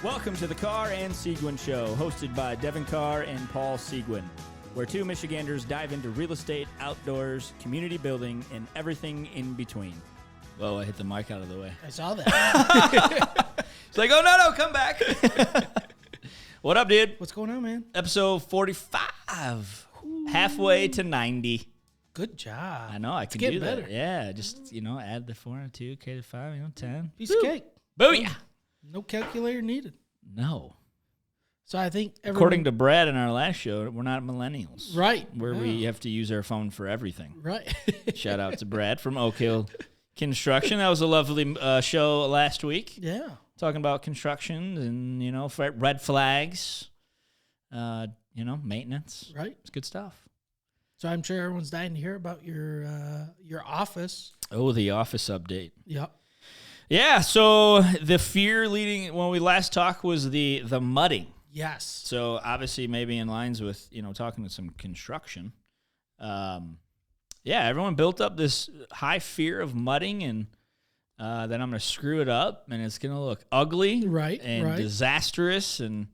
Welcome to the Carr and Seguin Show, hosted by Devon Carr and Paul Seguin, where two Michiganders dive into real estate, outdoors, community building, and everything in between. Whoa, I hit the mic out of the way. I saw that. It's like, oh, no, come back. What up, dude? What's going on, man? Episode 45. Ooh. Halfway to 90. Good job. I know, I can do that. Yeah, just, add the 4 and 2, K to 5, 10. Piece of cake. Booyah. No calculator needed. No. So I think according to Brad in our last show, we're not millennials. Right. Where we have to use our phone for everything. Right. Shout out to Brad from Oak Hill Construction. That was a lovely show last week. Yeah. Talking about construction and, red flags, maintenance. Right. It's good stuff. So I'm sure everyone's dying to hear about your office. Oh, the office update. Yep. Yeah, so the fear leading when we last talked was the mudding. Yes. So obviously maybe in lines with, talking to some construction. Everyone built up this high fear of mudding and that I'm going to screw it up and it's going to look ugly and disastrous. And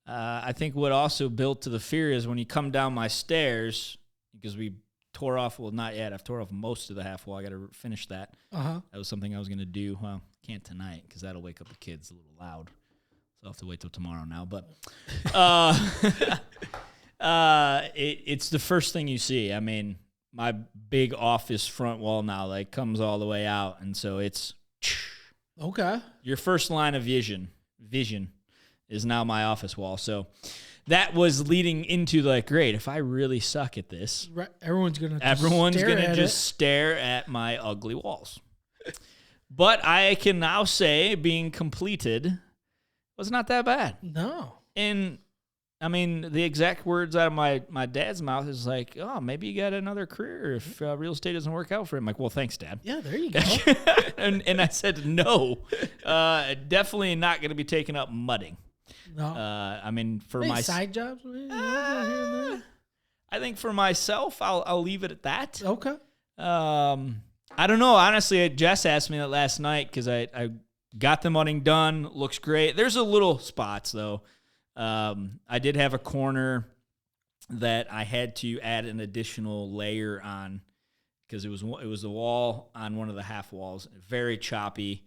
I think what also built to the fear is when you come down my stairs, because we tore off, well, not yet. I've tore off most of the half wall. I got to finish that. Uh-huh. That was something I was going to do. Well, can't tonight because that'll wake up the kids a little loud. So I'll have to wait till tomorrow now. But it's the first thing you see. I mean, my big office front wall now comes all the way out. And so it's okay. Your first line of vision is now my office wall. So that was leading into great, if I really suck at this, right, everyone's gonna just stare at my ugly walls. But I can now say being completed was not that bad. No. And I mean, the exact words out of my dad's mouth is oh, maybe you got another career if real estate doesn't work out for him. I'm like, well, thanks, Dad. Yeah, there you go. and I said, no, definitely not going to be taking up mudding. No. I mean, for my side jobs. I think for myself, I'll leave it at that. Okay. I don't know. Honestly, Jess asked me that last night because I got the mudding done. Looks great. There's a little spots though. I did have a corner that I had to add an additional layer on because it was the wall on one of the half walls, very choppy,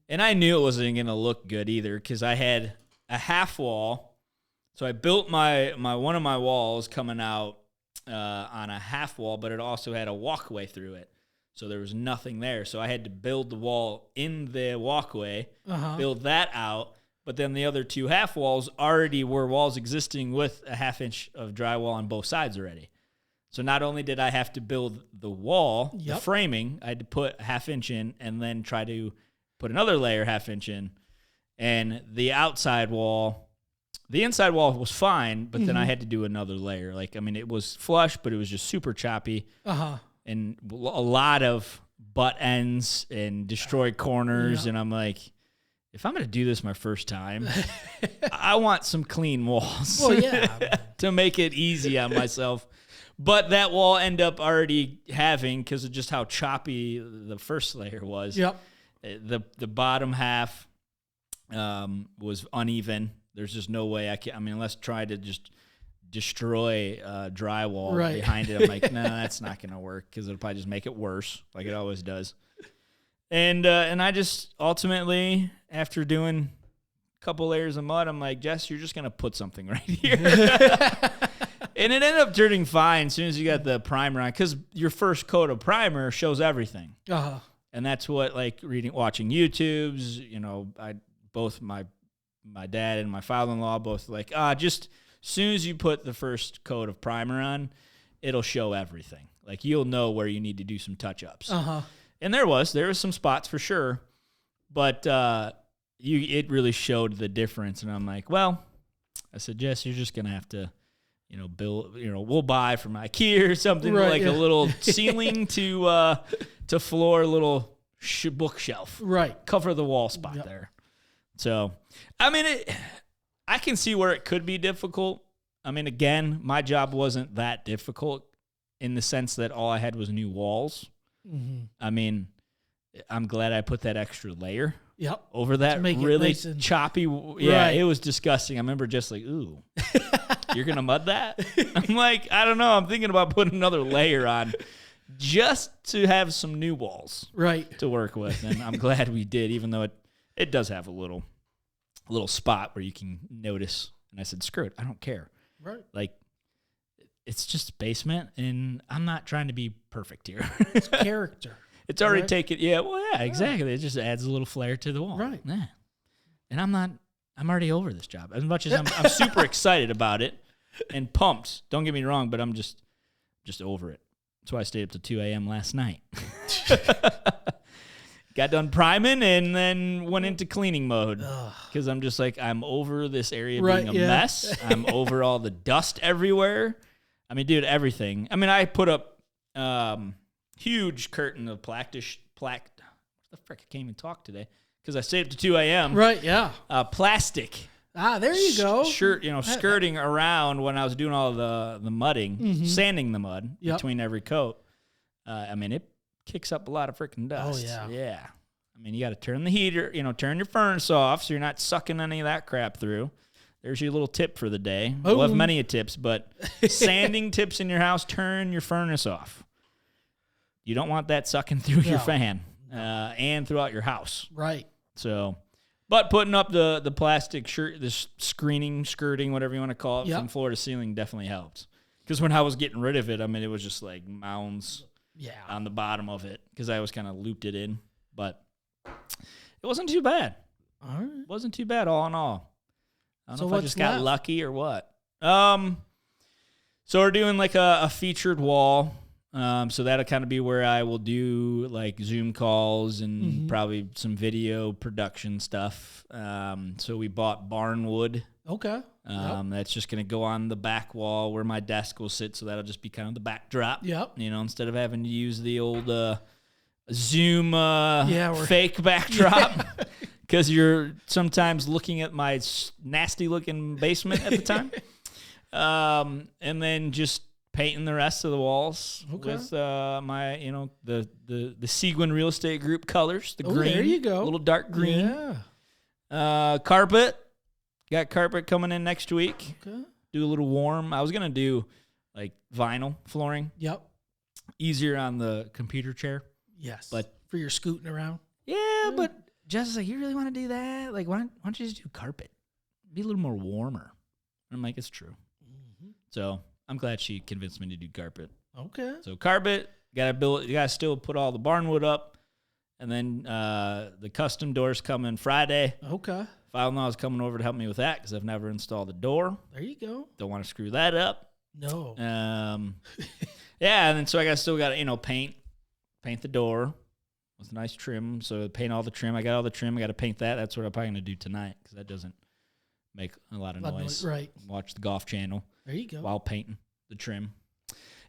and I knew it wasn't going to look good either because I had a half wall. So I built my one of my walls coming out on a half wall, but it also had a walkway through it. So there was nothing there. So I had to build the wall in the walkway, build that out. But then the other two half walls already were walls existing with a half inch of drywall on both sides already. So not only did I have to build the wall, the framing, I had to put a half inch in and then try to put another layer half inch in. And the outside wall, the inside wall was fine, but then I had to do another layer. It was flush, but it was just super choppy. And a lot of butt ends and destroyed corners. And I'm like, if I'm going to do this my first time, I want some clean walls. Well, yeah. To make it easy on myself. But that wall ended up already having, because of just how choppy the first layer was. Yep. The bottom half was uneven. There's just no way unless I try to just destroy drywall behind it. I'm like, no, that's not going to work because it'll probably just make it worse like it always does. And I just ultimately, after doing a couple layers of mud, I'm like, Jess, you're just going to put something right here. And it ended up turning fine as soon as you got the primer on because your first coat of primer shows everything. And that's what, watching YouTubes, both my dad and my father-in-law both just as soon as you put the first coat of primer on, it'll show everything. You'll know where you need to do some touch-ups. And there was some spots for sure, but it really showed the difference. And I'm like, well, I said, Jess, you're just gonna have to, build. We'll buy from IKEA or something a little ceiling to floor, little bookshelf, cover the wall spot there. So, I mean, I can see where it could be difficult. I mean, again, my job wasn't that difficult in the sense that all I had was new walls. I mean, I'm glad I put that extra layer Yep. over that really nice choppy. Yeah, it was disgusting. I remember just like, ooh, you're going to mud that? I'm like, I don't know. I'm thinking about putting another layer on just to have some new walls to work with. And I'm glad we did, even though it does have a little spot where you can notice. And I said, screw it. I don't care. Right. Like, it's just a basement, and I'm not trying to be perfect here. It's character. It's already taken. Yeah, well, yeah, exactly. It just adds a little flair to the wall. Right. Yeah. And I'm already over this job. As much as I'm super excited about it and pumped. Don't get me wrong, but I'm just over it. That's why I stayed up to 2 a.m. last night. Got done priming and then went into cleaning mode because I'm just like, I'm over this area being a mess. I'm over all the dust everywhere. I mean, dude, everything. I mean, I put up huge curtain of plaque. What the frick? I can't even talk today because I stayed up to 2 a.m. Right, yeah. Plastic. There you go. Skirting around when I was doing all the mudding, sanding the mud between every coat. I mean, it kicks up a lot of freaking dust. Oh, yeah. Yeah. I mean, you got to turn the heater, turn your furnace off so you're not sucking any of that crap through. There's your little tip for the day. Boom. We'll have many tips, but sanding tips in your house, turn your furnace off. You don't want that sucking through your fan and throughout your house. Right. So, but putting up the plastic this skirting, whatever you want to call it, from floor to ceiling definitely helps. Because when I was getting rid of it, I mean, it was just like mounds on the bottom of it because I was kind of looped it in. But it wasn't too bad. All right. It wasn't too bad all in all. I don't know if I just got lucky or what. So we're doing like a featured wall. So that'll kind of be where I will do like Zoom calls and probably some video production stuff. So we bought barnwood. Okay. That's just going to go on the back wall where my desk will sit. So that'll just be kind of the backdrop. Yep. Instead of having to use the old Zoom fake backdrop. Because you're sometimes looking at my nasty-looking basement at the time. And then just painting the rest of the walls with my, the Seguin Real Estate Group colors, the green. There you go. A little dark green. Yeah. Carpet. Got carpet coming in next week. Okay. Do a little warm. I was going to do, like, vinyl flooring. Yep. Easier on the computer chair. Yes. But for your scooting around. Yeah, but Jess is like, you really want to do that? Like, why don't you just do carpet? Be a little more warmer. And I'm like, it's true. Mm-hmm. So I'm glad she convinced me to do carpet. Okay. So carpet, you gotta still put all the barnwood up. And then the custom doors coming Friday. Okay. Father-in-law is coming over to help me with that because I've never installed a door. There you go. Don't want to screw that up. No. Yeah, and then so I still got to, paint the door with a nice trim. So paint all the trim. I got all the trim. I got to paint that. That's what I'm probably going to do tonight because that doesn't make a lot of noise. Right. Watch the golf channel. There you go. While painting the trim.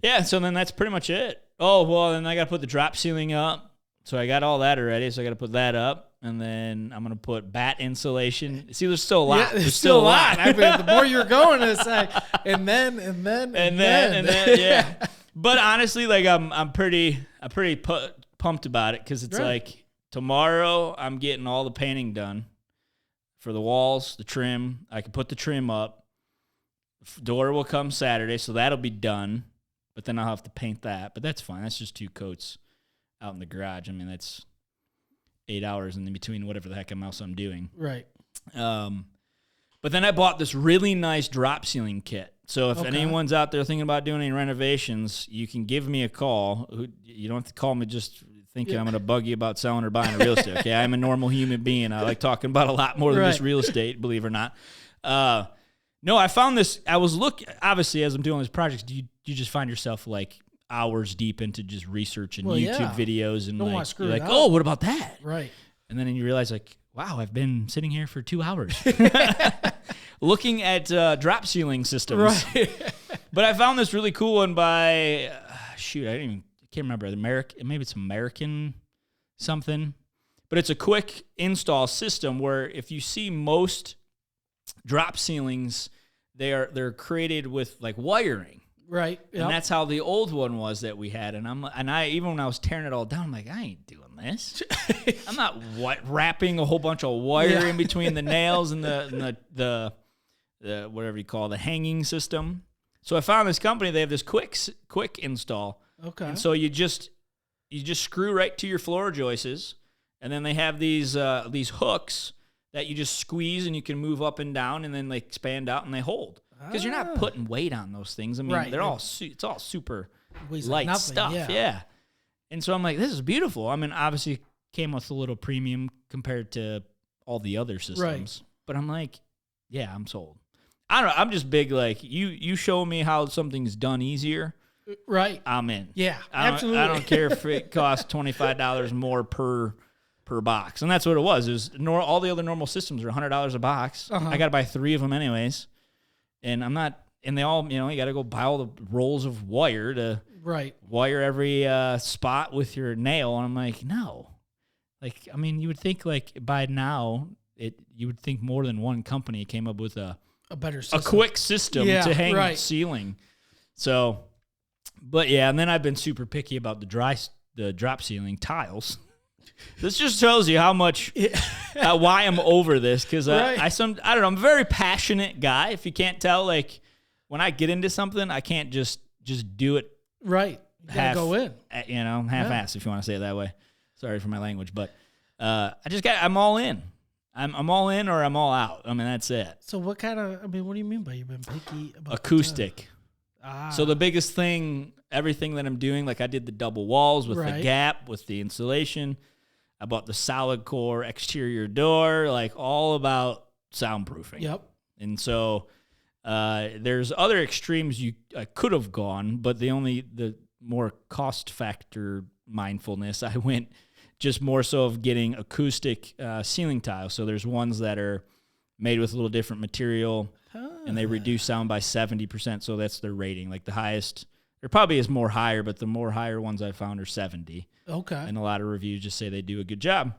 Yeah, so then that's pretty much it. Oh, well, then I got to put the drop ceiling up. So I got all that already, so I got to put that up. And then I'm going to put bat insulation. See, there's still a lot. Yeah, there's still a lot. I mean, the more you're going, it's like, and then. Yeah. But honestly, like I'm pretty pumped about it because it's like tomorrow I'm getting all the painting done for the walls, the trim. I can put the trim up. Door will come Saturday, so that'll be done. But then I'll have to paint that. But that's fine. That's just 2 coats out in the garage. I mean, that's 8 hours in between whatever the heck else I'm doing. Right. But then I bought this really nice drop ceiling kit. So if anyone's out there thinking about doing any renovations, you can give me a call. You don't have to call me just thinking I'm going to bug you about selling or buying real estate. Okay, I'm a normal human being. I like talking about a lot more than just real estate, believe it or not. No, I found this. I was obviously, as I'm doing these projects, you just find yourself like hours deep into just researching YouTube videos and you're like, oh, what about that? Right. And then you realize like, wow, I've been sitting here for 2 hours looking at drop ceiling systems. Right. But I found this really cool one by, I can't remember. Maybe it's American something. But it's a quick install system where if you see most drop ceilings, they're created with like wiring. Right. Yep. And that's how the old one was that we had. And I even when I was tearing it all down, I'm like, I ain't doing this. I'm not wrapping a whole bunch of wire in between the nails and the whatever you call the hanging system. So I found this company. They have this quick install. Okay. And so you just screw right to your floor joists, and then they have these hooks that you just squeeze and you can move up and down, and then they expand out and they hold. Because you're not putting weight on those things. I mean, they're all it's all super light stuff. Yeah. And so I'm like, this is beautiful. I mean, obviously it came with a little premium compared to all the other systems. Right. But I'm like, yeah, I'm sold. I don't know. I'm just big like, you show me how something's done easier. Right. I'm in. Yeah, absolutely. I don't care if it costs $25 more per box. And that's what it was. It was all the other normal systems are $100 a box. I got to buy 3 of them anyways. And I'm not, and they all, you got to go buy all the rolls of wire to wire every spot with your nail. And I'm like, no. Like, I mean, you would think like by now, you would think more than one company came up with a better system. A quick system to hang the ceiling. So, but yeah, and then I've been super picky about the drop ceiling tiles. This just tells you how much why I'm over this, because I don't know, I'm a very passionate guy. If you can't tell, like when I get into something, I can't just do it right. You gotta go in, half-ass if you want to say it that way. Sorry for my language, but I'm all in. I'm all in or I'm all out. I mean, that's it. So what do you mean by you've been picky about acoustic? So the biggest thing, everything that I'm doing, like I did the double walls with the gap, with the insulation. I bought the solid core exterior door, like all about soundproofing. Yep. And so there's other extremes I could have gone, but the more cost factor mindfulness, I went just more so of getting acoustic ceiling tiles. So there's ones that are made with a little different material, and they reduce sound by 70%. So that's their rating. Like the highest, there probably is more higher, but the more higher ones I found are 70. Okay. And a lot of reviews just say they do a good job.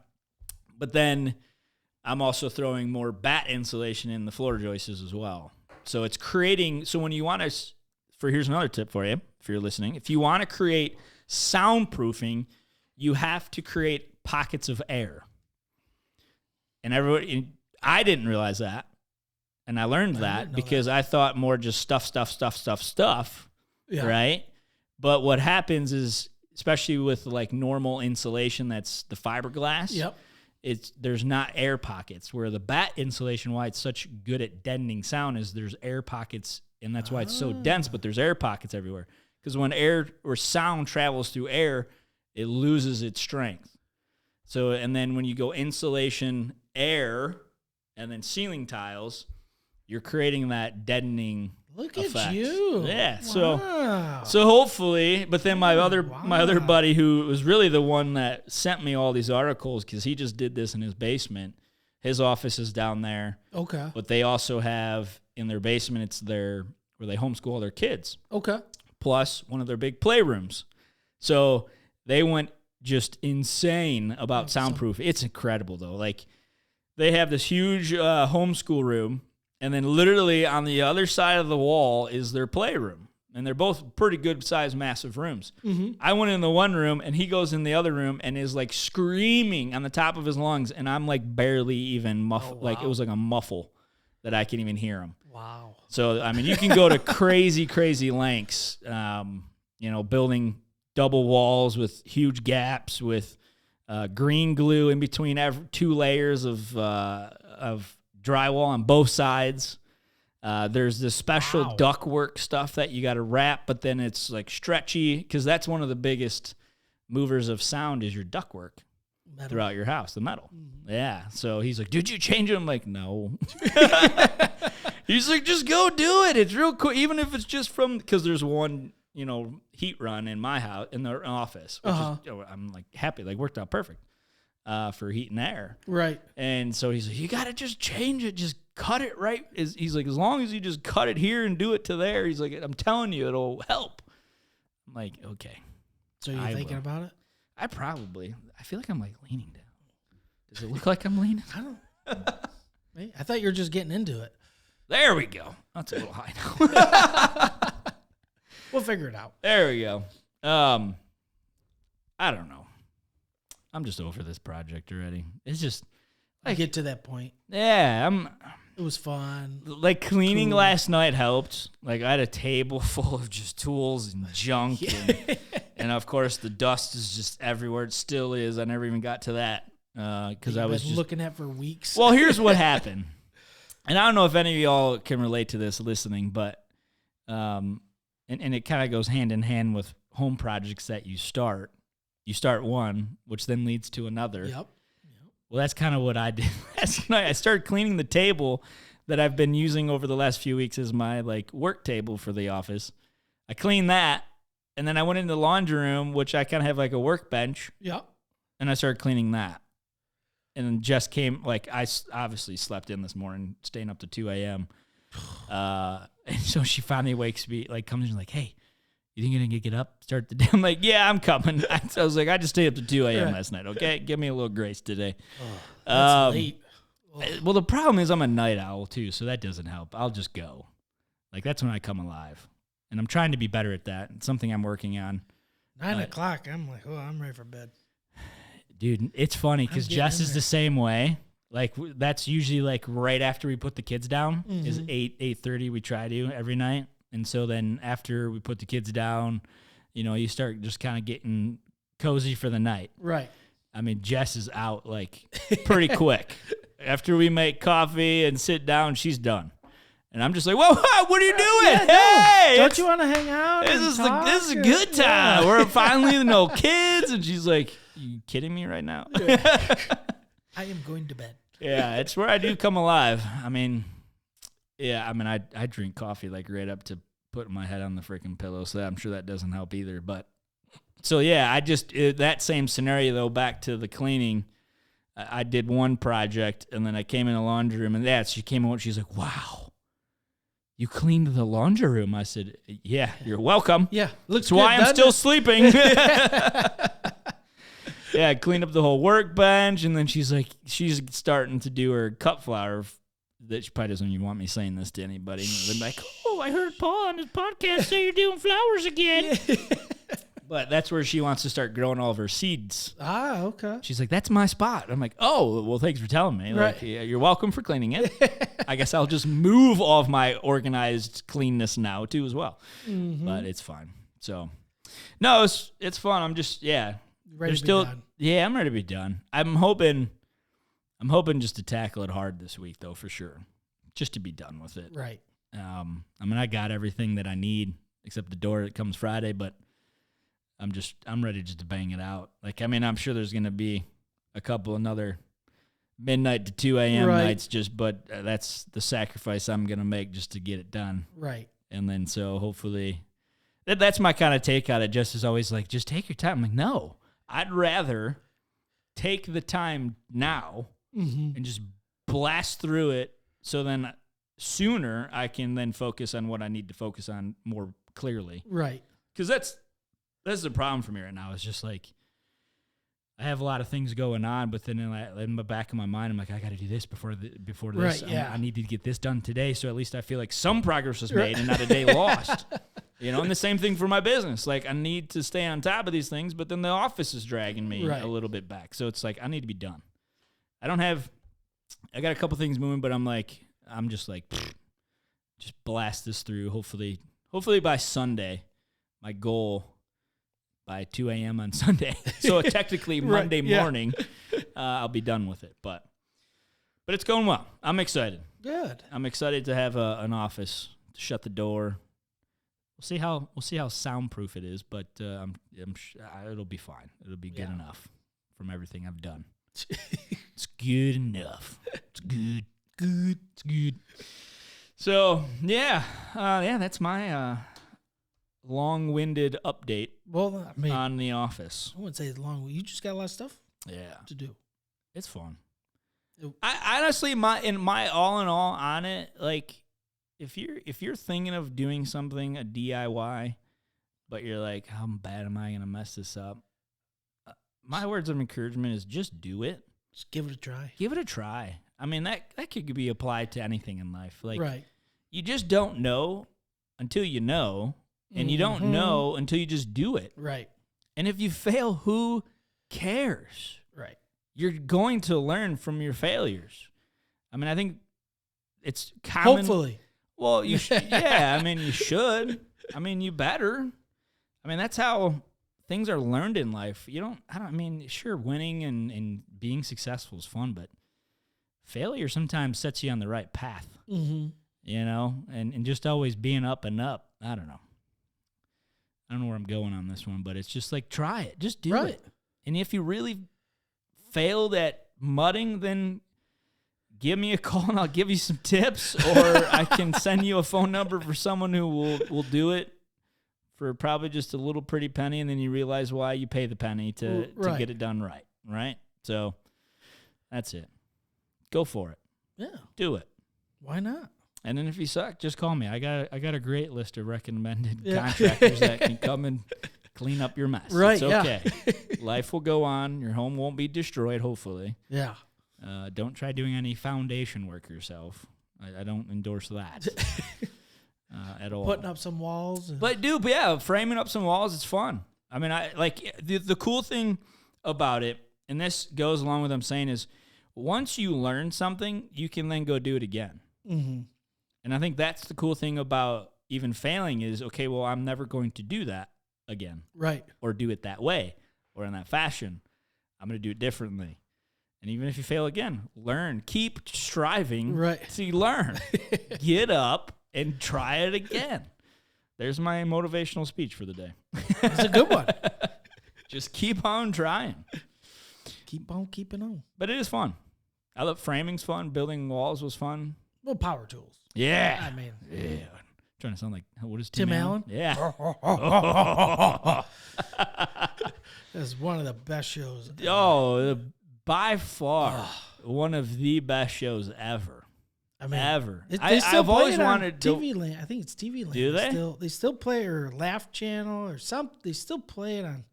But then I'm also throwing more bat insulation in the floor joists as well. So it's creating, so when you want to, here's another tip for you, if you're listening. If you want to create soundproofing, you have to create pockets of air. And I didn't realize that. And I learned that because I thought more just stuff, right? But what happens is, especially with like normal insulation that's the fiberglass, there's not air pockets. Where the bat insulation, why it's such good at deadening sound, is there's air pockets, and that's why it's so dense, but there's air pockets everywhere. Because when air or sound travels through air, it loses its strength. So, and then when you go insulation, air, and then ceiling tiles, you're creating that deadening effect. At you. Yeah. Wow. So hopefully, but then my other buddy, who was really the one that sent me all these articles, because he just did this in his basement. His office is down there. Okay. But they also have in their basement, it's where they homeschool their kids. Okay. Plus one of their big playrooms. So they went just insane about soundproof. It's incredible though. Like they have this huge homeschool room, and then literally on the other side of the wall is their playroom. And they're both pretty good sized, massive rooms. Mm-hmm. I went in the one room, and he goes in the other room and is like screaming on the top of his lungs. And I'm like barely even like it was like a muffle that I can even hear him. Wow. So, I mean, you can go to crazy, crazy lengths, building double walls with huge gaps with green glue in between 2 layers of drywall on both sides. There's this special ductwork stuff that you got to wrap, but then it's like stretchy, because that's one of the biggest movers of sound is your ductwork throughout your house, the metal. Mm-hmm. Yeah. So he's like, did you change it? I'm like, no. He's like, just go do it. It's real cool. Even if it's just because there's one, heat run in my house, in the office, which is, I'm like happy, like worked out perfect. For heat and air. Right. And so he's like, you got to just change it. Just cut it right. He's like, as long as you just cut it here and do it to there, he's like, I'm telling you, it'll help. I'm like, okay. So you're thinking about it? I feel like I'm like leaning down. Does it look like I'm leaning? I don't know. I thought you were just getting into it. There we go. That's a little high now. We'll figure it out. There we go. I don't know. I'm just over this project already. It's just I get to that point. Yeah, It was fun. Like cleaning last night helped. Like I had a table full of just tools and junk, and of course the dust is just everywhere. It still is. I never even got to that because I was just looking at for weeks. Well, here's what happened, and I don't know if any of y'all can relate to this listening, but and it kind of goes hand in hand with home projects that you start. You start one, which then leads to another. Yep. Well, that's kind of what I did last night. I started cleaning the table that I've been using over the last few weeks as my work table for the office. I cleaned that, and then I went into the laundry room, which I kind of have like a workbench. Yep. And I started cleaning that. And then Jess came, I obviously slept in this morning, staying up to 2 a.m. And so she finally wakes me, comes in like, hey, you think you're going to get up, start the day? I'm like, yeah, I'm coming. I was like, I just stayed up to 2 a.m. last night, okay? Give me a little grace today. Oh, that's late. Oh. Well, the problem is I'm a night owl, too, so that doesn't help. I'll just go. That's when I come alive. And I'm trying to be better at that. It's something I'm working on. 9 o'clock, I'm like, oh, I'm ready for bed. Dude, it's funny because Jess is the same way. That's usually right after we put the kids down is 8:30 we try to every night. And so then after we put the kids down, you start just kind of getting cozy for the night. Right. I mean, Jess is out pretty quick. After we make coffee and sit down, she's done. And I'm just like, whoa, what are you doing? Hey! Don't you want to hang out? This is a good time. Yeah. We're finally no kids. And she's like, you kidding me right now? Yeah. I am going to bed. Yeah, it's where I do come alive. I mean, I drink coffee right up to putting my head on the freaking pillow, so I'm sure that doesn't help either. But so yeah, that same scenario though. Back to the cleaning, I did one project, and then I came in the laundry room, and she came in. She's like, "Wow, you cleaned the laundry room." I said, "Yeah, you're welcome." Yeah, looks that's why I'm still sleeping. Yeah, I cleaned up the whole workbench, and then she's starting to do her cut flower. That she probably doesn't even want me saying this to anybody. They're like, oh, I heard Paul on his podcast say you're doing flowers again. But that's where she wants to start growing all of her seeds. Ah, okay. She's like, that's my spot. I'm like, oh, well, thanks for telling me. Right. Yeah, you're welcome for cleaning it. I guess I'll just move all of my organized cleanness now, too, as well. Mm-hmm. But it's fine. So, no, it's fun. I'm just, ready to be done. Yeah, I'm ready to be done. I'm hoping just to tackle it hard this week, though, for sure. Just to be done with it. Right. I got everything that I need except the door that comes Friday, but I'm ready just to bang it out. I'm sure there's going to be a couple another midnight to 2 a.m. nights but that's the sacrifice I'm going to make just to get it done. Right. And then so hopefully that's my kind of take on it. Jess is always like, just take your time. I'm like, no, I'd rather take the time now and just blast through it, so then sooner I can then focus on what I need to focus on more clearly. Right. Because that's the problem for me right now. It's just I have a lot of things going on, but then in the back of my mind, I'm like, I got to do this before this. Right, yeah. I need to get this done today, so at least I feel like some progress was made and not a day lost. And the same thing for my business. I need to stay on top of these things, but then the office is dragging me a little bit back. So it's I need to be done. I got a couple things moving, but I'm just blast this through. Hopefully by Sunday, my goal by 2 a.m. on Sunday. So technically Monday morning, I'll be done with it. But it's going well. I'm excited. Good. I'm excited to have an office to shut the door. We'll see how soundproof it is, but it'll be fine. It'll be good enough from everything I've done. It's good enough. It's good. It's good. So that's my long-winded update. Well, on The Office. I wouldn't say it's long. You just got a lot of stuff. Yeah. To do. It's fun. I honestly, my all in all on it, if you're thinking of doing something, a DIY, but you're like, how bad am I gonna mess this up? My words of encouragement is just do it. Just give it a try. Give it a try. I mean, that could be applied to anything in life. Right. You just don't know until you know, and you don't know until you just do it. Right. And if you fail, who cares? you're going to learn from your failures. I mean, I think it's common. Hopefully. Well, you yeah, I mean, you should. I mean, you better. I mean, that's how things are learned in life. I mean, sure, winning and being successful is fun, but failure sometimes sets you on the right path. Mm-hmm. And just always being up and up. I don't know. I don't know where I'm going on this one, but it's just like, try it. Just do it. And if you really failed at mudding, then give me a call and I'll give you some tips, or I can send you a phone number for someone who will do it for probably just a little pretty penny, and then you realize why you pay the penny to get it done right? So that's it. Go for it. Yeah. Do it. Why not? And then if you suck, just call me. I got a great list of recommended contractors that can come and clean up your mess. Right, it's okay. Life will go on. Your home won't be destroyed, hopefully. Yeah. Don't try doing any foundation work yourself. I don't endorse that at all. Putting up some walls. But framing up some walls, it's fun. I mean, the cool thing about it, and this goes along with what I'm saying, is once you learn something, you can then go do it again. Mm-hmm. And I think that's the cool thing about even failing is, okay, well, I'm never going to do that again. Right. Or do it that way or in that fashion. I'm going to do it differently. And even if you fail again, learn. Keep striving to learn. Get up and try it again. There's my motivational speech for the day. That's a good one. Just keep on trying. Keep on keeping on. But it is fun. I love framing's fun. Building walls was fun. Well, power tools. Yeah. I mean. Yeah. Trying to sound like, what is Tim Allen? Yeah. That's one of the best shows. By far, one of the best shows ever. I mean, ever. I've always wanted to. TV Land. I think it's TV Land. Do they? They still play, or Laugh Channel or something. They still play it on.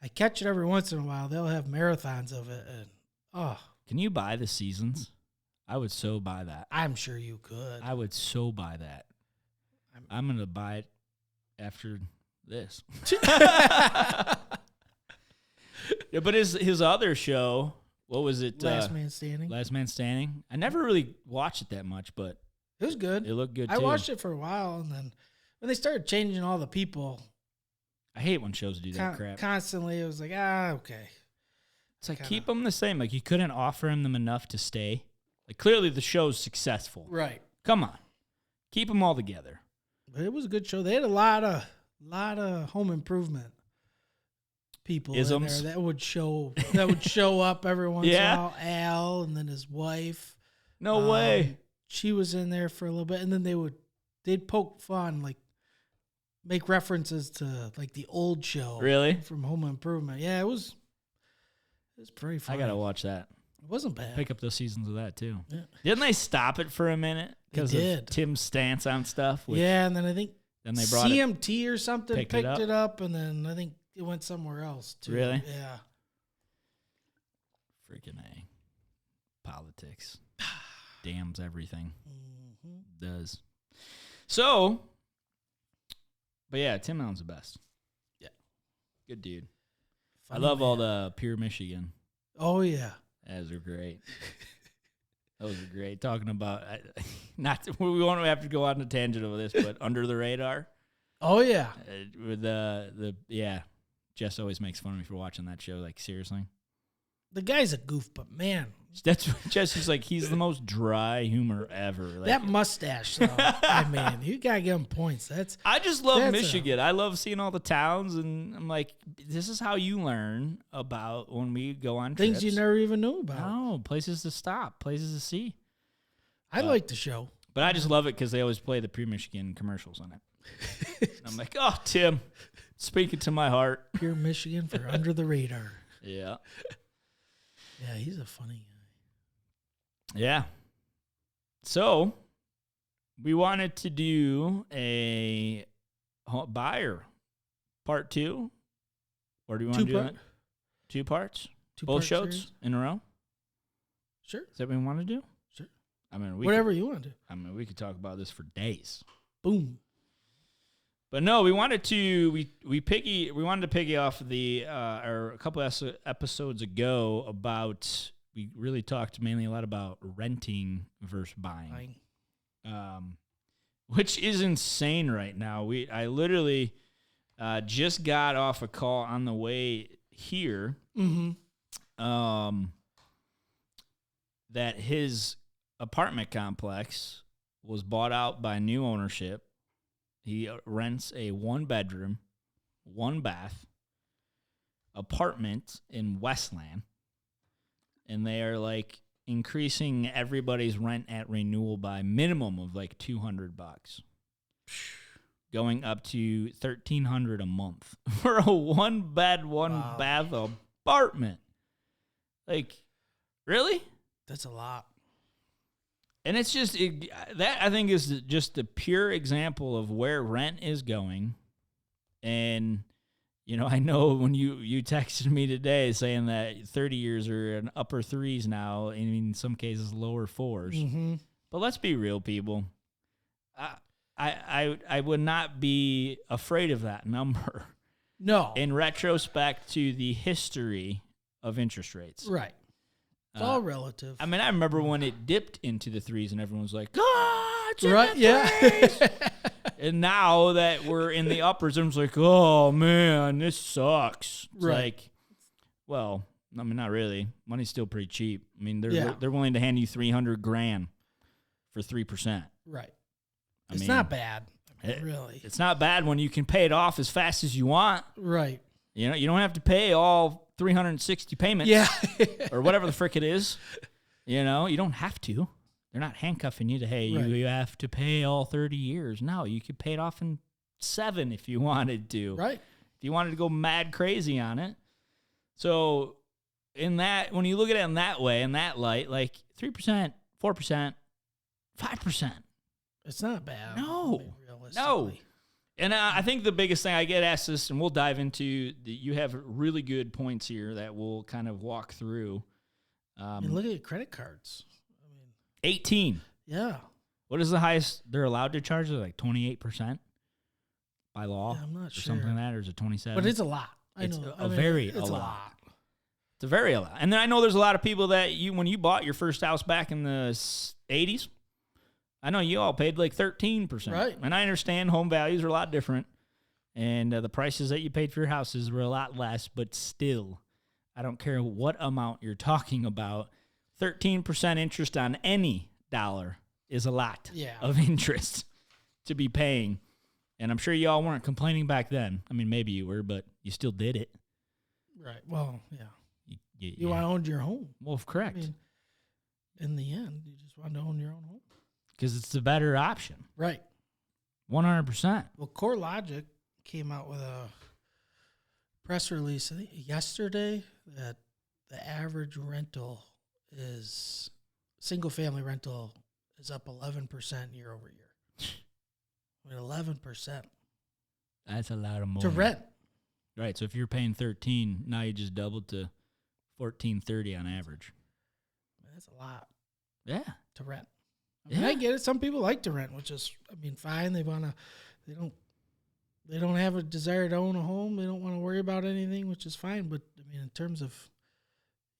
I catch it every once in a while. They'll have marathons of it. And, Can you buy the seasons? I would so buy that. I'm sure you could. I would so buy that. I'm going to buy it after this. Yeah, but his other show, what was it? Last Man Standing. Last Man Standing. I never really watched it that much, but it was good. It looked good, too. I watched it for a while, and then when they started changing all the people. I hate when shows do that crap. Constantly, it was like, okay. It's like, keep them the same. Like, you couldn't offer them enough to stay. Like, clearly the show's successful. Right. Come on. Keep them all together. But it was a good show. They had a lot of home improvement people in there that would show up every once in a while. Al, and then his wife. No way. She was in there for a little bit, and then they'd poke fun, like make references to like the old show. Really? From Home Improvement. Yeah, it was pretty fun. I gotta watch that. It wasn't bad. Pick up those seasons of that too. Yeah. Didn't they stop it for a minute because of Tim's stance on stuff? Yeah, and then I think then they brought CMT or something picked it up, and then I think it went somewhere else too. Really? Yeah. Freaking A. Politics. Damns everything. Mm-hmm. Does. So, but yeah, Tim Allen's the best. Yeah. Good dude. Funny I love man. all the Pure Michigan. Oh, yeah. Those are great. Those are great. Talking about, we won't have to go on a tangent of this, but Under the Radar. Oh, yeah. With Jess always makes fun of me for watching that show. Like, seriously. The guy's a goof, but man. That's what Jesse's like. He's the most dry humor ever. Like, that mustache, though. I mean, you got to give him points. I just love Michigan. I love seeing all the towns, and I'm like, this is how you learn about when we go on things trips. you never even knew about. No, places to stop, places to see. I like the show. But I just love it because they always play the Pure Michigan commercials on it. I'm like, oh, Tim, speaking to my heart. Pure Michigan for Under the Radar. Yeah. Yeah, he's a funny guy. Yeah. So, we wanted to do a buyer part 2. Or do you want to do that? 2 parts? Both shows series? in a row? Sure. Is that what we want to do? Sure. I mean, whatever you want to do. I mean, we could talk about this for days. Boom. But no, we wanted to piggy off or a couple episodes ago about, we really talked mainly a lot about renting versus buying. Which is insane right now. I literally just got off a call on the way here. That his apartment complex was bought out by new ownership. He rents a 1-bedroom, 1-bath apartment in Westland, and they are like increasing everybody's rent at renewal by minimum of like $200, going up to $1,300 a month for a 1-bed, 1-bath apartment. Like, really? That's a lot. And it's just, that I think is just the pure example of where rent is going. And, you know, I know when you texted me today saying that 30 years are in upper 3s now, and in some cases lower 4s. But let's be real, people. I would not be afraid of that number. No. In retrospect to the history of interest rates. Right. It's all relative. I mean, I remember when it dipped into the 3s and everyone was like, it's in right, the 3s. And now that we're in the uppers, everyone's like, oh, man, this sucks. It's like, well, I mean, not really. Money's still pretty cheap. I mean, they're willing to hand you $300,000 for 3%. Right. It's not bad. Really. It's not bad when you can pay it off as fast as you want. Right. You know, you don't have to pay all 360 payments. Yeah. Or whatever the frick it is. You know, you don't have to. They're not handcuffing you to, hey, you have to pay all 30 years. No, you could pay it off in 7 if you wanted to. Right. If you wanted to go mad crazy on it. So, in that, when you look at it in that way, in that light, like 3%, 4%, 5%. It's not bad. No. No. And I think the biggest thing I get asked this, and we'll dive into, you have really good points here that we'll kind of walk through. And look at your credit cards. I mean, 18. Yeah. What is the highest they're allowed to charge? Like 28% by law? Yeah, I'm not sure. Or something like that, or is it 27? But it's a lot. It's a very lot. It's a very lot. And then I know there's a lot of people that when you bought your first house back in the 80s, I know you all paid like 13%. Right. And I understand home values are a lot different. And the prices that you paid for your houses were a lot less. But still, I don't care what amount you're talking about. 13% interest on any dollar is a lot of interest to be paying. And I'm sure you all weren't complaining back then. I mean, maybe you were, but you still did it. Right. Well, yeah. You owned your home. Well, correct. I mean, in the end, you just wanted to own your own home. Because it's the better option. Right. 100%. Well, CoreLogic came out with a press release, I think yesterday, that the average rental is, single-family rental is up 11% year over year. I mean, 11%. That's a lot of money. To rent. Right, so if you're paying 13, now you just doubled to $14.30 on average. That's a lot. Yeah. To rent. I mean, I get it. Some people like to rent, which is, I mean, fine. They don't have a desire to own a home. They don't want to worry about anything, which is fine. But I mean, in terms of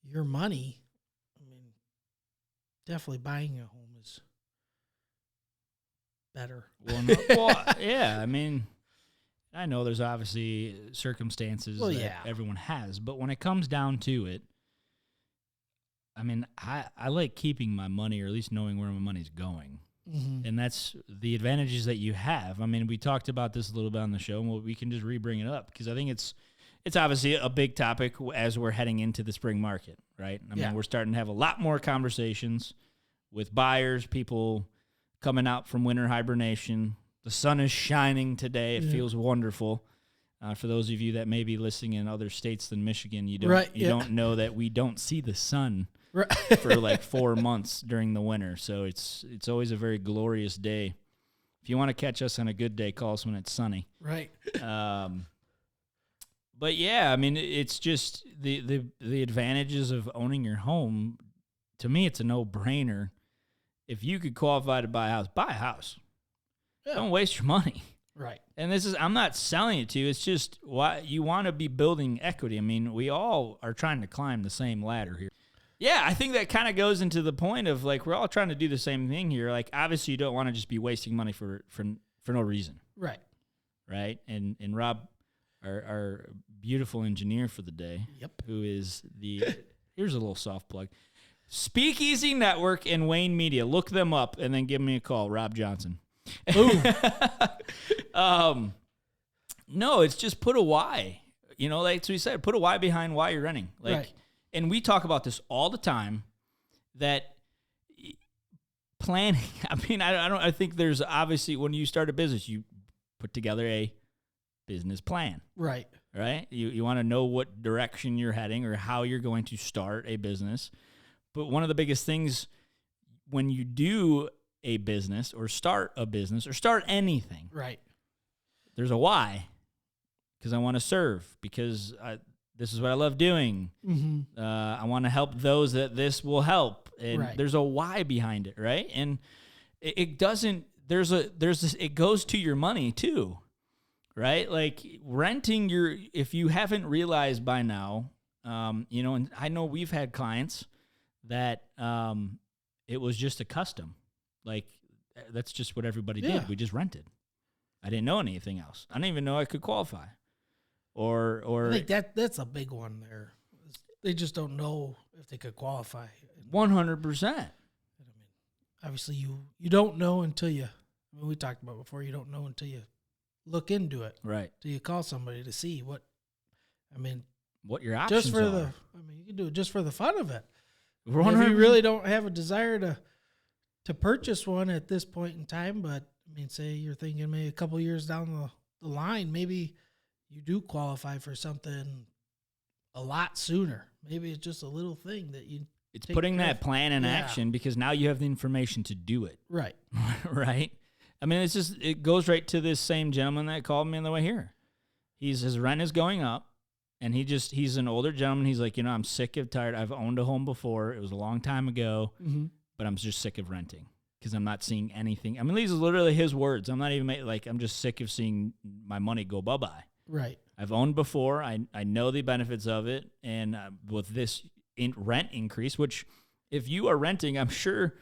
your money, I mean, definitely buying a home is better. Well, yeah. I mean, I know there's obviously circumstances that everyone has, but when it comes down to it, I mean, I like keeping my money, or at least knowing where my money's going. Mm-hmm. And that's the advantages that you have. I mean, we talked about this a little bit on the show, and we can just re-bring it up because I think it's obviously a big topic as we're heading into the spring market, right? I mean, we're starting to have a lot more conversations with buyers, people coming out from winter hibernation. The sun is shining today. It feels wonderful. For those of you that may be listening in other states than Michigan, you don't know that we don't see the sun for like 4 months during the winter. So it's always a very glorious day. If you want to catch us on a good day, call us when it's sunny. Right. But yeah, I mean, it's just the advantages of owning your home. To me, it's a no-brainer. If you could qualify to buy a house, buy a house. Yeah. Don't waste your money. Right. And I'm not selling it to you. It's just why you want to be building equity. I mean, we all are trying to climb the same ladder here. Yeah, I think that kind of goes into the point of like, we're all trying to do the same thing here. Like, obviously you don't want to just be wasting money for no reason. Right. Right. And Rob, our beautiful engineer for the day, who is here's a little soft plug. Speakeasy Network and Wayne Media. Look them up and then give me a call, Rob Johnson. Ooh. No, it's just put a why. Like we said, put a why behind why you're renting. Like, right. And we talk about this all the time. That planning. I mean, I think there's obviously when you start a business, you put together a business plan. Right. Right. You want to know what direction you're heading or how you're going to start a business. But one of the biggest things when you do a business or start anything, right? There's a why, because I want to serve, because this is what I love doing. Mm-hmm. I want to help those that this will help, and right. There's a why behind it, right? And it doesn't. It goes to your money too, right? Like renting if you haven't realized by now, and I know we've had clients that it was just a custom. Like, that's just what everybody did. We just rented. I didn't know anything else. I didn't even know I could qualify. Or I think that's a big one there. They just don't know if they could qualify. 100%. I mean, obviously, you don't know until we talked about before, you don't know until you look into it. Right. Till you call somebody to see what your options are. You can do it just for the fun of it. If you 100%. really don't have a desire to purchase one at this point in time, but say you're thinking maybe a couple years down the line, maybe you do qualify for something a lot sooner. Maybe it's just a little thing that you. It's putting that plan in action, because now you have the information to do it. Right. Right. I mean, it goes right to this same gentleman that called me on the way here. His rent is going up. And he's an older gentleman. He's like, I'm sick of tired. I've owned a home before. It was a long time ago, but I'm just sick of renting because I'm not seeing anything. I mean, these are literally his words. I'm not even I'm just sick of seeing my money go bye-bye. Right. I've owned before. I know the benefits of it. And with this rent increase, which if you are renting, I'm sure,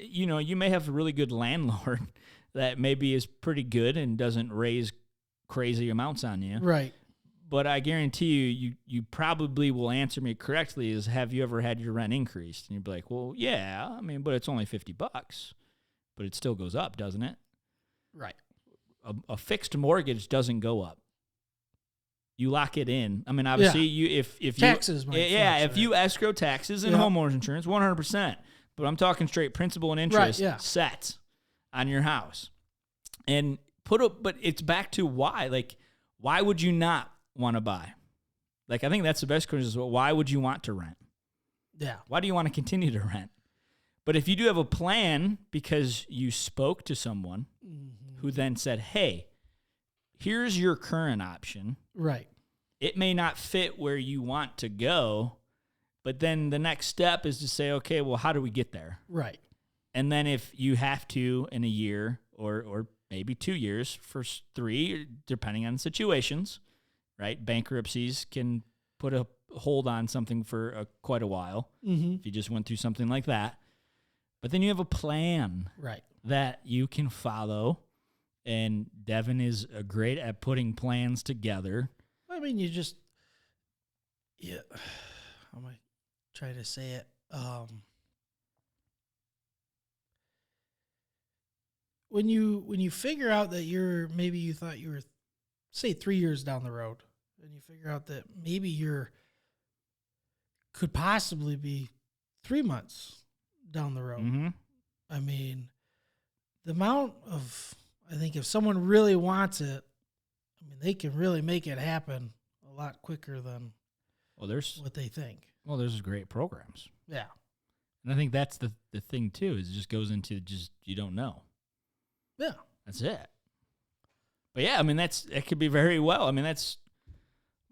you may have a really good landlord that maybe is pretty good and doesn't raise crazy amounts on you. Right. But I guarantee you probably will answer me correctly is, have you ever had your rent increased? And you'd be like, well, yeah, but it's only $50, but it still goes up, doesn't it? Right. A fixed mortgage doesn't go up. You lock it in. I mean, obviously, if taxes, if you escrow taxes and homeowners insurance, 100%. But I'm talking straight principal and interest set on your house, and but it's back to why. Like, why would you not want to buy? Like, I think that's the best question is, well, why would you want to rent? Yeah. Why do you want to continue to rent? But if you do have a plan because you spoke to someone who then said, hey, here's your current option. Right. It may not fit where you want to go, but then the next step is to say, okay, well, how do we get there? Right. And then if you have to in a year or maybe 2 years, for 3, depending on situations, right? Bankruptcies can put a hold on something for quite a while if you just went through something like that. But then you have a plan that you can follow, and Devon is great at putting plans together. I mean, you just, how am I trying to say it? When you figure out that maybe you thought you were, say, 3 years down the road, and you figure out that maybe could possibly be 3 months down the road. Mm-hmm. I mean, the amount of, I think if someone really wants it, they can really make it happen a lot quicker than what they think. Well, there's great programs. Yeah. And I think that's the thing, too, is it just goes into just you don't know. Yeah. That's it. But, yeah, it could be very well. That's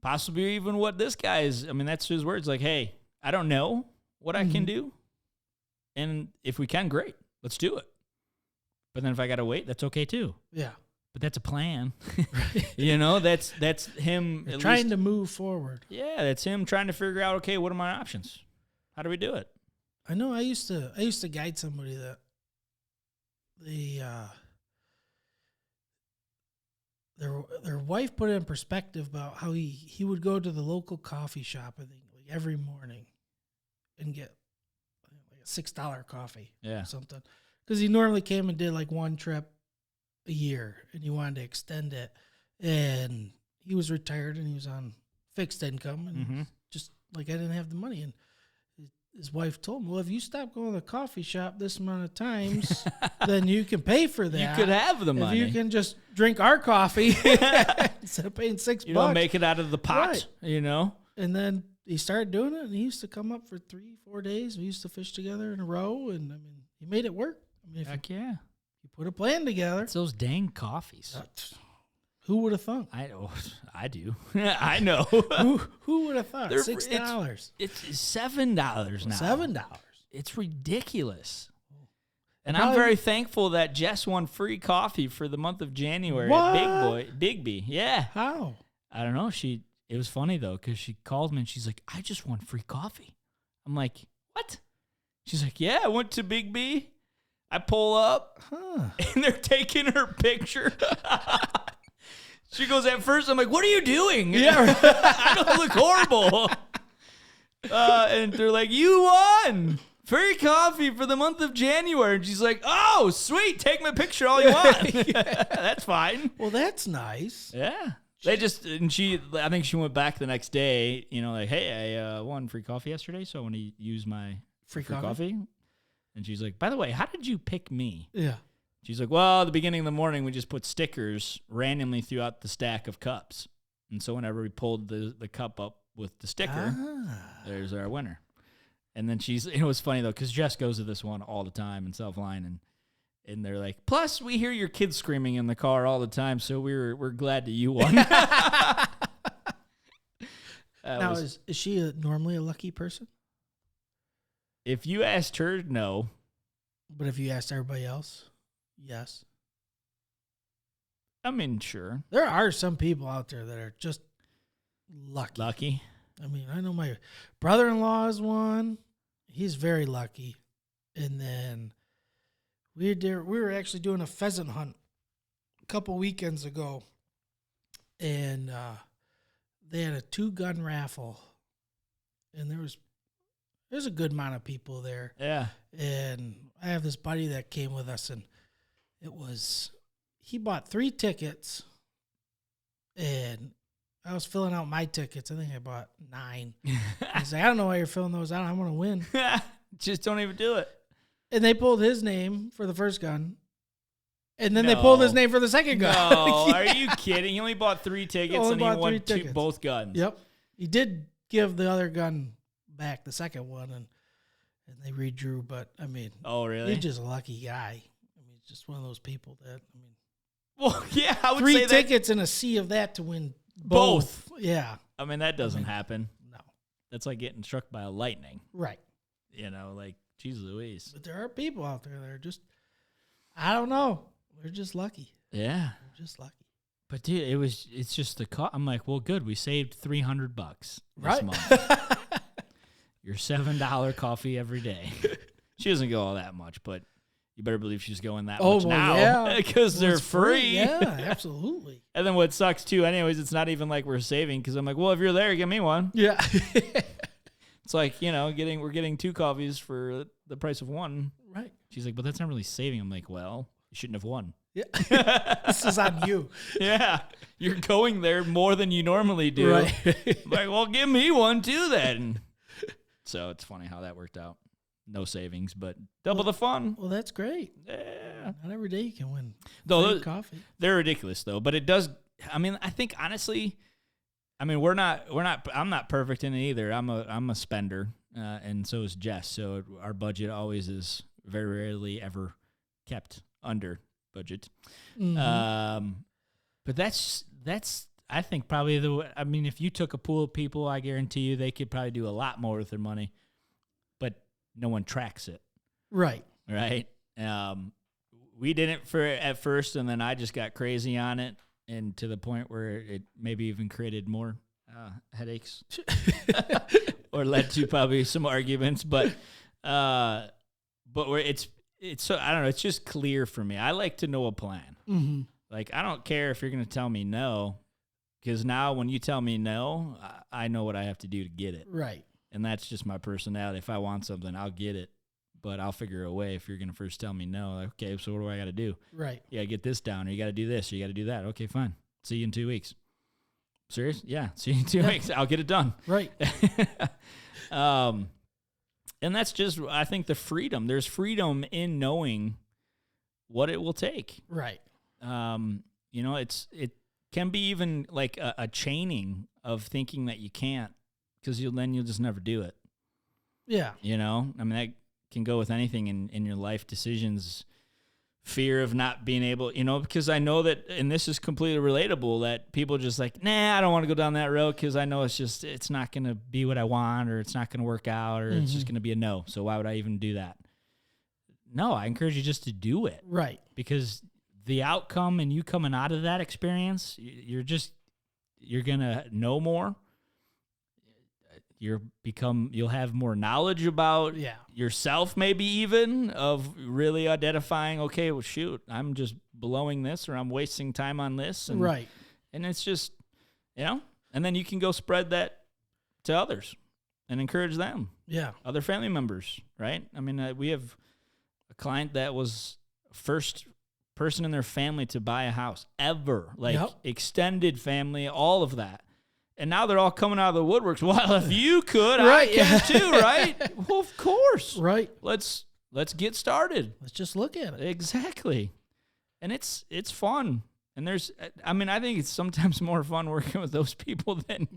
possibly even what this guy is. That's his words, like, hey, I don't know what I can do. And if we can, great. Let's do it. But then if I got to wait, that's okay, too. Yeah. But that's a plan. You know, that's him trying to move forward. Yeah, that's him trying to figure out, okay, what are my options? How do we do it? I know I used to guide somebody that their wife put it in perspective about how he would go to the local coffee shop, I think, like every morning and get like a $6 coffee or something. Because he normally came and did like one trip a year and he wanted to extend it. And he was retired and he was on fixed income and just like I didn't have the money. And his wife told him, well, if you stop going to the coffee shop this amount of times, then you can pay for that. You could have the money. If you can just drink our coffee instead of paying $6. You don't make it out of the pot, right. You know? And then he started doing it, and he used to come up for 3-4 days. We used to fish together in a row, and, I mean, he made it work. I mean, Heck yeah. You put a plan together. It's those dang coffees. Who would have thought? I do. I know. Who would have thought? $6. It's $7 now. $7. It's ridiculous. And I'm very thankful that Jess won free coffee for the month of January at Big B. Yeah. How? I don't know. It was funny though because she called me and she's like, "I just won free coffee." I'm like, "What?" She's like, "Yeah, I went to Big B. I pull up, and they're taking her picture." She goes, at first, I'm like, what are you doing? Yeah. I don't look horrible. And they're like, you won free coffee for the month of January. And she's like, oh, sweet. Take my picture all you want. That's fine. Well, that's nice. Yeah. I think she went back the next day, you know, like, hey, I won free coffee yesterday, so I want to use my free coffee. And she's like, by the way, how did you pick me? Yeah. She's like, well, at the beginning of the morning, we just put stickers randomly throughout the stack of cups. And so whenever we pulled the cup up with the sticker, there's our winner. And then it was funny, though, because Jess goes to this one all the time in Southline. And they're like, plus, we hear your kids screaming in the car all the time, so we're glad that you won. Now, is she normally a lucky person? If you asked her, no. But if you asked everybody else? Yes. I mean, sure. There are some people out there that are just lucky. Lucky? I mean, I know my brother-in-law is one. He's very lucky. And then we were actually doing a pheasant hunt a couple weekends ago. And they had a 2-gun raffle. And there's a good amount of people there. Yeah. And I have this buddy that came with us, and he bought 3 tickets, and I was filling out my tickets. I think I bought 9. He's like, I don't know why you're filling those out. I want to win. Just don't even do it. And they pulled his name for the first gun, and then they pulled his name for the second gun. No, Yeah. Are you kidding? He only bought 3 tickets, and he won both guns. Yep. He did give the other gun back, the second one, and they redrew, but, I mean. Oh, really? He's just a lucky guy. I mean, he's just one of those people that, I mean. Well, yeah, I would 3 say tickets in a sea of that to win both. Yeah. I mean, that doesn't happen. No. That's like getting struck by a lightning. Right. You know, like, geez Louise. But there are people out there that are just, I don't know. They're just lucky. Yeah. They're just lucky. But, dude, it's just the cost. I'm like, well, good. We saved $300 this month. Your $7 coffee every day. She doesn't go all that much, but you better believe she's going that much now because they're free. Yeah, absolutely. And then what sucks too, anyways, it's not even like we're saving because I'm like, well, if you're there, give me one. Yeah. It's like, you know, we're getting 2 coffees for the price of 1. Right. She's like, but that's not really saving. I'm like, well, you shouldn't have won. Yeah. This is on you. Yeah. You're going there more than you normally do. Right. I'm like, well, give me one too then. So it's funny how that worked out. No savings, but double the fun. Well, that's great. Yeah. Not every day you can win Though coffee. They're ridiculous though, but it does. I mean, I think honestly, I mean, I'm not perfect in it either. I'm a spender, and so is Jess. So our budget always is very rarely ever kept under budget. Mm-hmm. But that's I think probably I mean, if you took a pool of people, I guarantee you they could probably do a lot more with their money, but no one tracks it. Right. Right. we didn't at first, and then I just got crazy on it, and to the point where it maybe even created more headaches, or led to probably some arguments. But where it's so I don't know. It's just clear for me. I like to know a plan. Mm-hmm. Like I don't care if you're going to tell me no, because now when you tell me no, I know what I have to do to get it. Right. And that's just my personality. If I want something, I'll get it. But I'll figure a way. If you're going to first tell me no, like, okay, so what do I got to do? Right. You got to get this down, or you got to do this, or you got to do that. Okay, fine. See you in 2 weeks. Serious? Yeah, see you in 2 weeks. I'll get it done. Right. And that's just, I think, the freedom. There's freedom in knowing what it will take. Right. You know, it can be even like a chaining of thinking that you can't, because you'll just never do it. Yeah. You know, I mean, that can go with anything in your life decisions, fear of not being able, you know, because I know that, and this is completely relatable, that people just like, nah, I don't want to go down that road because I know it's not going to be what I want, or it's not going to work out, or it's just going to be a no. So why would I even do that? No, I encourage you just to do it. Right. Because the outcome and you coming out of that experience, you're going to know more. You'll have more knowledge about yourself, maybe even, of really identifying, okay, well, shoot, I'm just blowing this, or I'm wasting time on this. And, right. And it's just, you know, and then you can go spread that to others and encourage them. Yeah. Other family members, right? I mean, we have a client that was first person in their family to buy a house ever, like extended family, all of that. And now they're all coming out of the woodworks. Well, if you could, right, I can too, right? Well, of course. Right. Let's get started. Let's just look at it. Exactly. And it's fun. And I think it's sometimes more fun working with those people than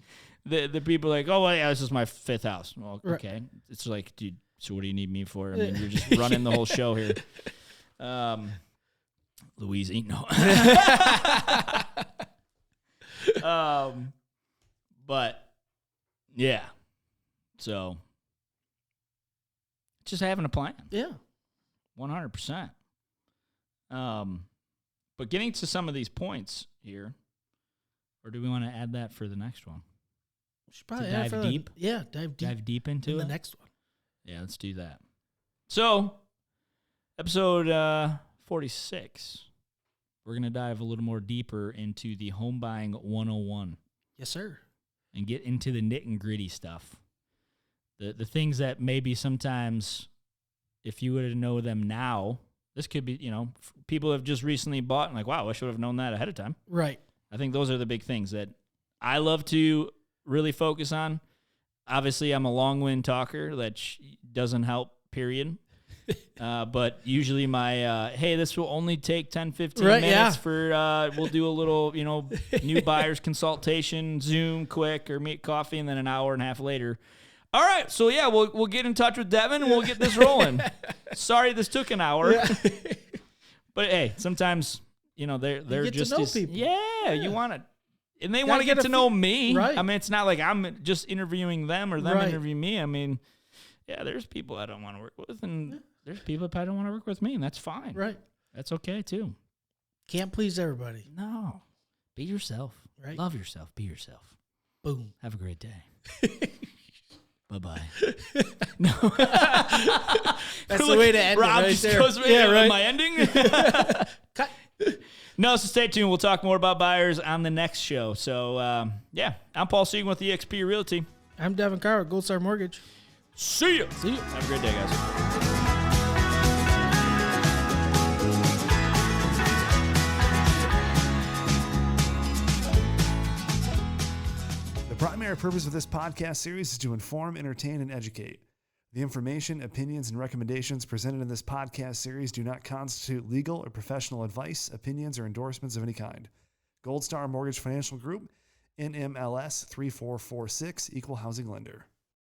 the people like, oh, well, yeah, this is my 5th house. Well, okay. Right. It's like, dude, so what do you need me for? I mean, you're just running the whole show here. Louise, no. But yeah, so just having a plan. Yeah, 100%. But getting to some of these points here, or do we want to add that for the next one? We should probably dive deep. Dive deep into the next one. Yeah, let's do that. So, episode 46, we're gonna dive a little more deeper into the home buying 101. Yes, sir. And get into the nit and gritty stuff. The things that maybe sometimes, if you were to know them now, this could be, you know, people have just recently bought and like, wow, I should have known that ahead of time. Right. I think those are the big things that I love to really focus on. Obviously, I'm a long-winded talker. That doesn't help, period. But usually my, hey, this will only take 10, 15 minutes for, we'll do a little, you know, new buyers consultation, Zoom quick, or meet coffee, and then an hour and a half later. All right, so yeah, we'll get in touch with Devon and we'll get this rolling. Sorry this took an hour. Yeah. But hey, sometimes, you know, they're you just to know people. Yeah, you want to, and they want to get to know me. Right. I mean, it's not like I'm just interviewing them or them interviewing me. I mean, yeah, there's people I don't want to work with, and there's people that probably don't want to work with me, and that's fine. Right. That's okay, too. Can't please everybody. No. Be yourself. Right. Love yourself. Be yourself. Boom. Have a great day. Bye-bye. No. That's the way to end Rob it right just there. Goes, my ending? Cut. No, so stay tuned. We'll talk more about buyers on the next show. So, yeah, I'm Paul Segan with eXp Realty. I'm Devon Carr at Gold Star Mortgage. See ya. See ya. Have a great day, guys. The primary purpose of this podcast series is to inform, entertain, and educate. The information, opinions, and recommendations presented in this podcast series do not constitute legal or professional advice, opinions, or endorsements of any kind. Gold Star Mortgage Financial Group, NMLS 3446, Equal Housing Lender.